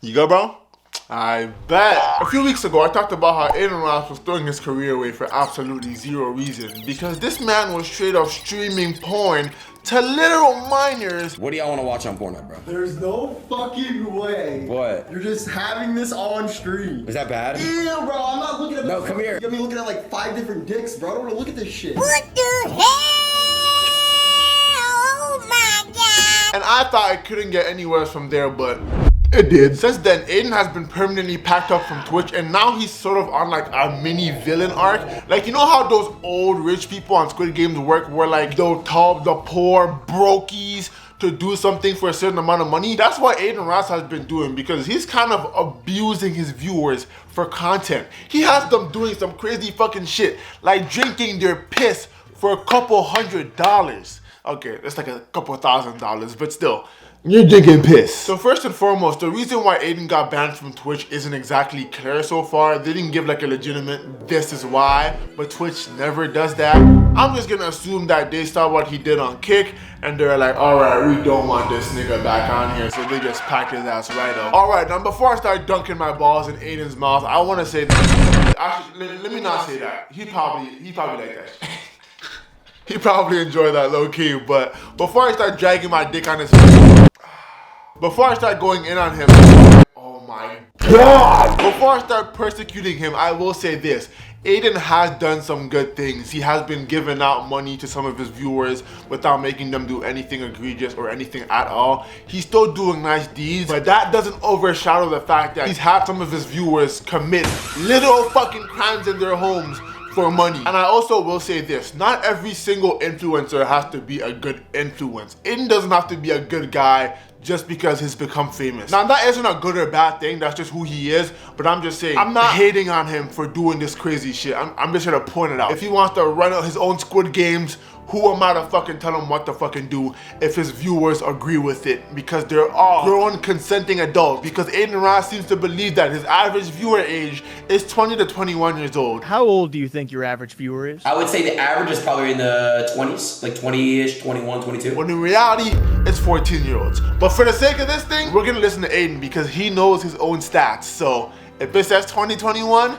You go, bro? I bet. A few weeks ago, I talked about how Adin was throwing his career away for absolutely zero reason because this man was straight up streaming porn to literal minors. What do y'all want to watch on Pornhub, bro? There's no fucking way. What? You're just having this on stream. Is that bad? Ew, bro, I'm not looking at No, come here. You got me looking at like 5 different dicks, bro. I don't want to look at this shit. What the hell? Oh my god! And I thought it couldn't get any worse from there, but it did. Since then, Adin has been permanently packed up from Twitch, and now he's sort of on like a mini villain arc. Like, you know how those old rich people on Squid Games work, where like they'll tell the poor brokies to do something for a certain amount of money? That's what Adin Ross has been doing, because he's kind of abusing his viewers for content. He has them doing some crazy fucking shit, like drinking their piss for a couple $100. Okay, that's like a couple $1,000, but still. You're drinking piss. So first and foremost, the reason why Adin got banned from Twitch isn't exactly clear so far. They didn't give like a legitimate "this is why," but Twitch never does that. I'm just gonna assume that they saw what he did on Kick and they're like, alright, we don't want this nigga back on here, so they just packed his ass right up. Alright, now before I start dunking my balls in Adin's mouth, I wanna say that. Actually, let me not say that. He probably like that. He probably enjoyed that low key, but before I start dragging my dick on his before I start going in on him, oh my god! Before I start persecuting him, I will say this. Adin has done some good things. He has been giving out money to some of his viewers without making them do anything egregious or anything at all. He's still doing nice deeds, but that doesn't overshadow the fact that he's had some of his viewers commit literal fucking crimes in their homes for money. And I also will say this, not every single influencer has to be a good influence. Adin doesn't have to be a good guy just because he's become famous. Now that isn't a good or bad thing, that's just who he is, but I'm just saying, I'm not hating on him for doing this crazy shit. I'm just here to point it out. If he wants to run out his own Squid Games, who am I to fucking tell him what to fucking do if his viewers agree with it? Because they're all grown, consenting adults. Because Adin Ross seems to believe that his average viewer age is 20 to 21 years old. How old do you think your average viewer is? I would say the average is probably in the 20s, like 20-ish, 21, 22. When in reality, it's 14-year-olds. But for the sake of this thing, we're gonna listen to Adin because he knows his own stats. So if it says 2021,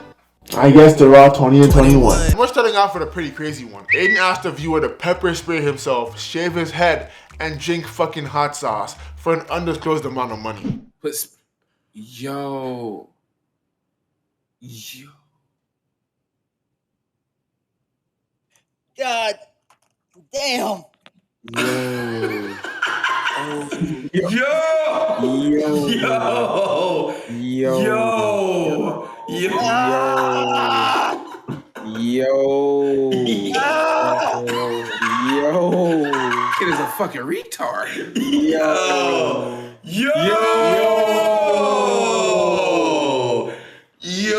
I guess they're all 20 and 21. We're starting off with a pretty crazy one. Adin asked the viewer to pepper spray himself, shave his head, and drink fucking hot sauce for an undisclosed amount of money. But yo. God damn. Yo. Yo! Yo. Yo! Yo. Yo! Yo. Yo. Kid is a fucking retard. Yo! Yo! Yo!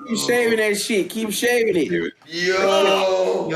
Keep shaving that shit. Keep shaving it. Yo!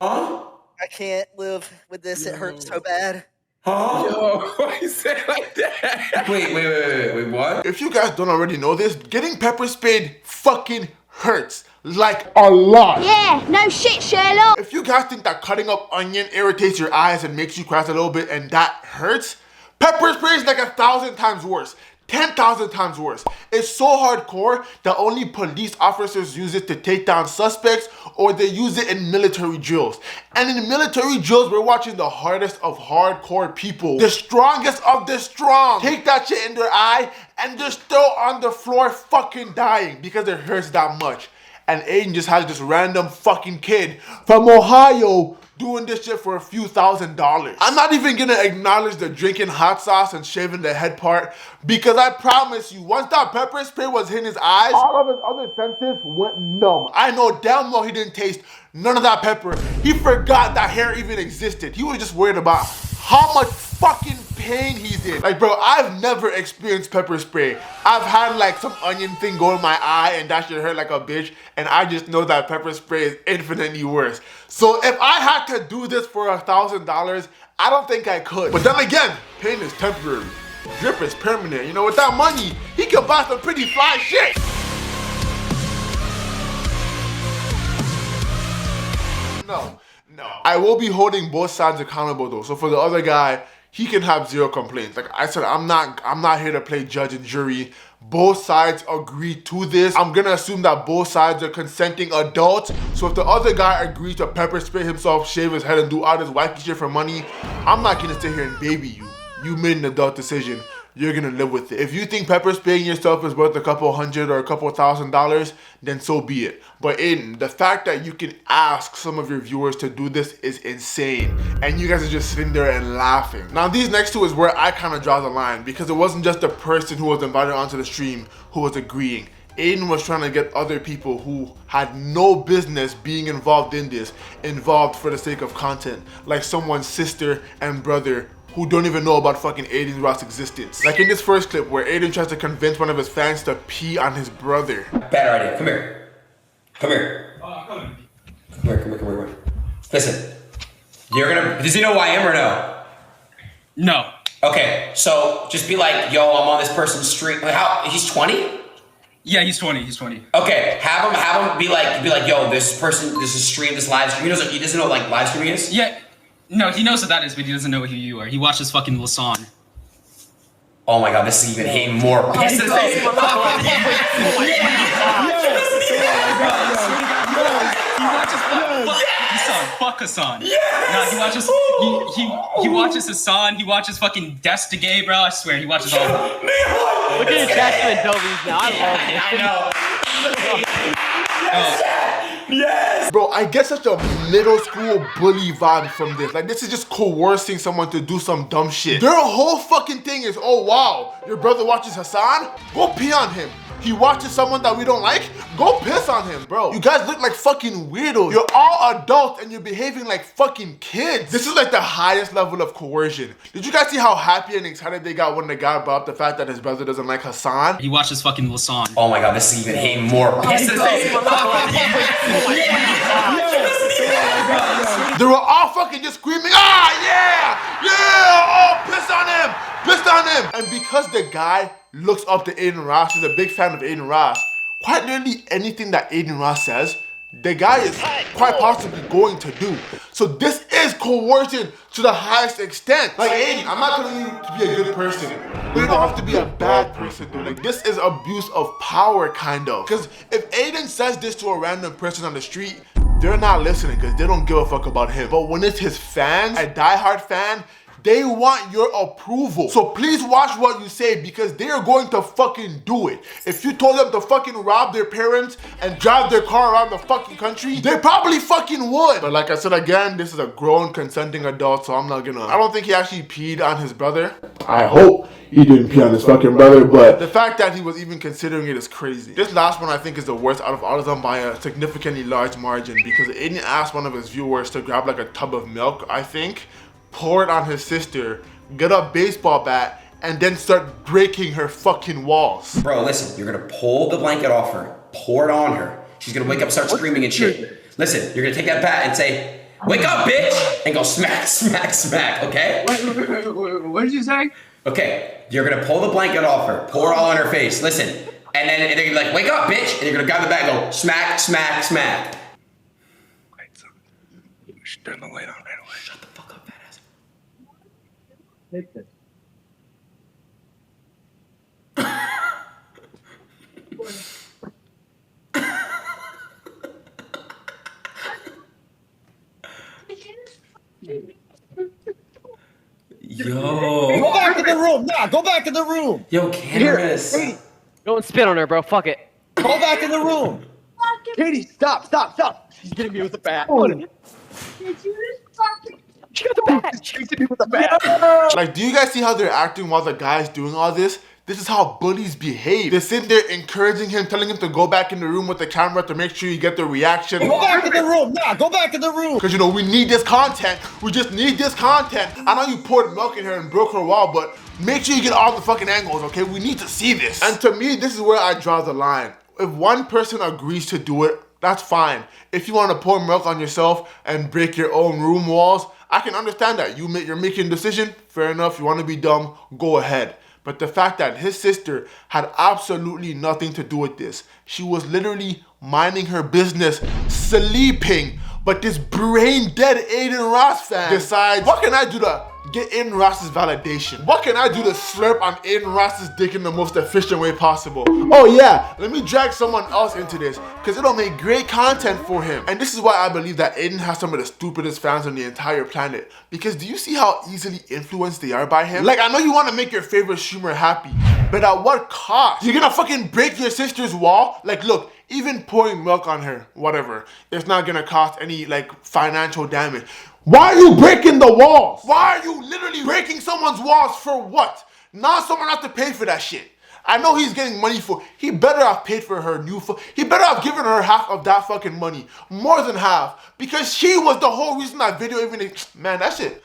Huh? I can't live with this. It hurts so bad. Huh? Yo, why you say it like that? Wait, what? If you guys don't already know this, getting pepper sprayed fucking hurts. Like a lot. Yeah, no shit, Sherlock. If you guys think that cutting up onion irritates your eyes and makes you cry a little bit and that hurts, pepper spray is like 1,000 times worse. 10,000 times worse. It's so hardcore that only police officers use it to take down suspects, or they use it in military drills. And in military drills, we're watching the hardest of hardcore people, the strongest of the strong, take that shit in their eye and they're still on the floor fucking dying because it hurts that much. And Adin just has this random fucking kid from Ohio doing this shit for a few $1,000s. I'm not even gonna acknowledge the drinking hot sauce and shaving the head part, because I promise you, once that pepper spray was in his eyes, all of his other senses went numb. I know damn well he didn't taste none of that pepper. He forgot that hair even existed. He was just worried about how much fucking pain he's in. Like, bro, I've never experienced pepper spray. I've had like some onion thing go in my eye and that shit hurt like a bitch, and I just know that pepper spray is infinitely worse. So if I had to do this for $1,000, I don't think I could. But then again, pain is temporary. Drip is permanent. You know, with that money, he could buy some pretty fly shit. No, I will be holding both sides accountable though. So for the other guy, he can have zero complaints. Like I said, I'm not here to play judge and jury. Both sides agree to this. I'm gonna assume that both sides are consenting adults. So if the other guy agrees to pepper spray himself, shave his head, and do all this wacky shit for money, I'm not gonna sit here and baby you. You made an adult decision. You're gonna live with it. If you think pepper spraying yourself is worth a couple $100 or a couple $1,000, then so be it. But Adin, the fact that you can ask some of your viewers to do this is insane. And you guys are just sitting there and laughing. Now these next two is where I kind of draw the line, because it wasn't just the person who was invited onto the stream who was agreeing. Adin was trying to get other people who had no business being involved in this, involved for the sake of content. Like someone's sister and brother who don't even know about fucking Adin Ross' existence. Like in this first clip where Adin tries to convince one of his fans to pee on his brother. Better idea. Come here. Come here. Come here. Listen. Does he know who I am or no? No. Okay, so just be like, yo, I'm on this person's stream. He's 20? Yeah, he's 20. He's 20. Okay, have him be like, yo, this person, this is stream, this live stream. He doesn't know what like live streaming is? Yeah. No, he knows what that is, but he doesn't know who you are. He watches fucking Lasan. Oh my god, this is even hate more. This is Fuck Hassan. No, he watches Hassan. He watches fucking Destigay, bro. I swear, he watches all of them. Look at attachment W's now. I love it. Yes! Bro, I get such a middle school bully vibe from this. Like, this is just coercing someone to do some dumb shit. Their whole fucking thing is, oh wow, your brother watches Hassan? Go pee on him. He watches someone that we don't like? Go piss on him, bro. You guys look like fucking weirdos. You're all adults and you're behaving like fucking kids. This is like the highest level of coercion. Did you guys see how happy and excited they got when the guy brought up the fact that his brother doesn't like Hassan? He watches fucking Lasan. Oh my god, this is even hate more. They were all fucking just screaming, ah, yeah, oh, piss on him, piss on him. And because the guy looks up to Adin Ross, he's a big fan of Adin Ross, quite literally anything that Adin Ross says, the guy is quite possibly going to do. So this is coercion to the highest extent. Like Adin, I'm not telling you to be a good person. You don't have to be a bad person, dude. Like this is abuse of power, kind of. Because if Adin says this to a random person on the street, they're not listening because they don't give a fuck about him. But when it's his fans, a diehard fan, they want your approval. So please watch what you say because they are going to fucking do it. If you told them to fucking rob their parents and drive their car around the fucking country, they probably fucking would. But like I said again, this is a grown consenting adult, so I'm not gonna... I don't think he actually peed on his brother. I hope he didn't pee on his fucking brother, but the fact that he was even considering it is crazy. This last one I think is the worst out of all of them by a significantly large margin because Adin asked one of his viewers to grab like a tub of milk, I think, pour it on his sister, get a baseball bat, and then start breaking her fucking walls. Bro, listen, you're gonna pull the blanket off her, pour it on her. She's gonna wake up, start screaming and shit. Listen, you're gonna take that bat and say, wake up, bitch! And go smack, smack, smack, okay? What did you say? Okay, you're gonna pull the blanket off her, pour it all on her face, listen. And then they're gonna be like, wake up, bitch! And you're gonna grab the bat and go, smack, smack, smack. Wait, so you should turn the light on right away. Shut the fuck up, badass. Take this. Yo. Go back in the room. Nah, go back in the room. Yo, cameras. Katie, Go and spit on her, bro. Fuck it. go back in the room. Katie, stop. She's getting me with the bat. She got the bat. She's hitting me with the bat. Like, do you guys see how they're acting while the guy's doing all this? This is how bullies behave. They sit there encouraging him, telling him to go back in the room with the camera to make sure you get the reaction. Go back in the room. Nah, go back in the room. Because, you know, we need this content. We just need this content. I know you poured milk in her and broke her wall, but make sure you get all the fucking angles, okay? We need to see this. And to me, this is where I draw the line. If one person agrees to do it, that's fine. If you want to pour milk on yourself and break your own room walls, I can understand that. You're making a decision, fair enough. You want to be dumb, go ahead. But the fact that his sister had absolutely nothing to do with this. She was literally minding her business, sleeping, But this brain dead Adin Ross fan decides, what can I do to get Adin Ross's validation? What can I do to slurp on Adin Ross's dick in the most efficient way possible? Oh yeah, let me drag someone else into this, because it'll make great content for him. And this is why I believe that Adin has some of the stupidest fans on the entire planet. Because do you see how easily influenced they are by him? Like, I know you want to make your favorite streamer happy, but at what cost? You're gonna fucking break your sister's wall? Like, look, even pouring milk on her, whatever, it's not gonna cost any like financial damage. Why are you breaking the walls? Why are you literally breaking someone's walls for what? Now someone has to pay for that shit. I know he's getting money for, he better have paid for her new he better have given her half of that fucking money. More than half. Because she was the whole reason that video even, man, that shit.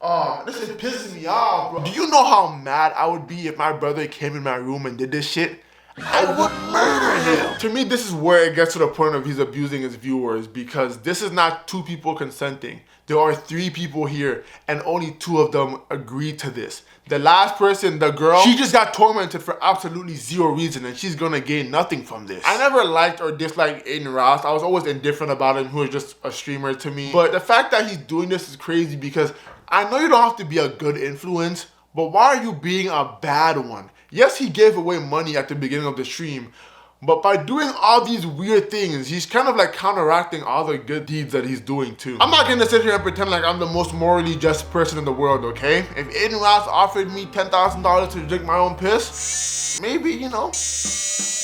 Oh, this is pissing me off, bro. Do you know how mad I would be if my brother came in my room and did this shit? I would murder him. To me, this is where it gets to the point of he's abusing his viewers, because this is not 2 people consenting. There are 3 people here and only 2 of them agreed to this. The last person, the girl, she just got tormented for absolutely 0 reason and she's gonna gain nothing from this. I never liked or disliked Adin Ross. I was always indifferent about him, who was just a streamer to me. But the fact that he's doing this is crazy, because I know you don't have to be a good influence, but why are you being a bad one? Yes, he gave away money at the beginning of the stream, but by doing all these weird things, he's kind of like counteracting all the good deeds that he's doing too. I'm not gonna sit here and pretend like I'm the most morally just person in the world, okay? If Adin Ross offered me $10,000 to drink my own piss, maybe, you know,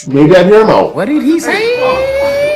maybe I'd hear him out. What did he say?